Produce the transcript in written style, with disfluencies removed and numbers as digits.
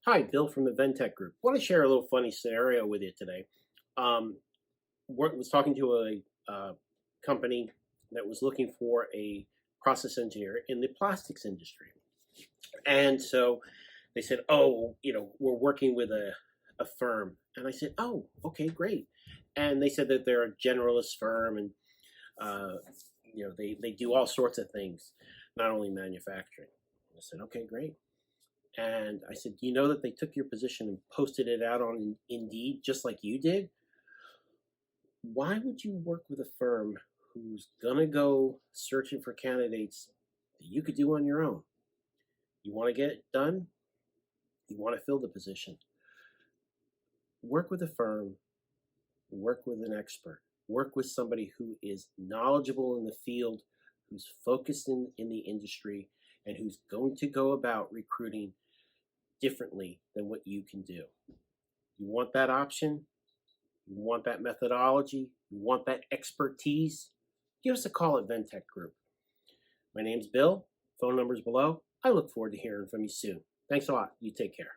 Hi, Bill from the Ventech group. Want to share a little funny scenario with you today. Um, was talking to a company that was looking for a process engineer in the plastics industry, and so they said, "Oh, we're working with a firm," and I said, "Oh, okay, great." And they said that they're a generalist firm, and uh, they do all sorts of things, not only manufacturing. I said, "Okay, great." And I said, "Do you know that they took your position and posted it out on Indeed just like you did? Why would you work with a firm who's going to go searching for candidates that you could do on your own? You want to get it done? You want to fill the position. Work with a firm, work with an expert, work with somebody who is knowledgeable in the field, who's focused in the industry, and who's going to go about recruiting differently than what you can do. You want that option? You want that methodology? You want that expertise? Give us a call at Ventech Group. My name's Bill. Phone number's below. I look forward to hearing from you soon. Thanks a lot. You take care.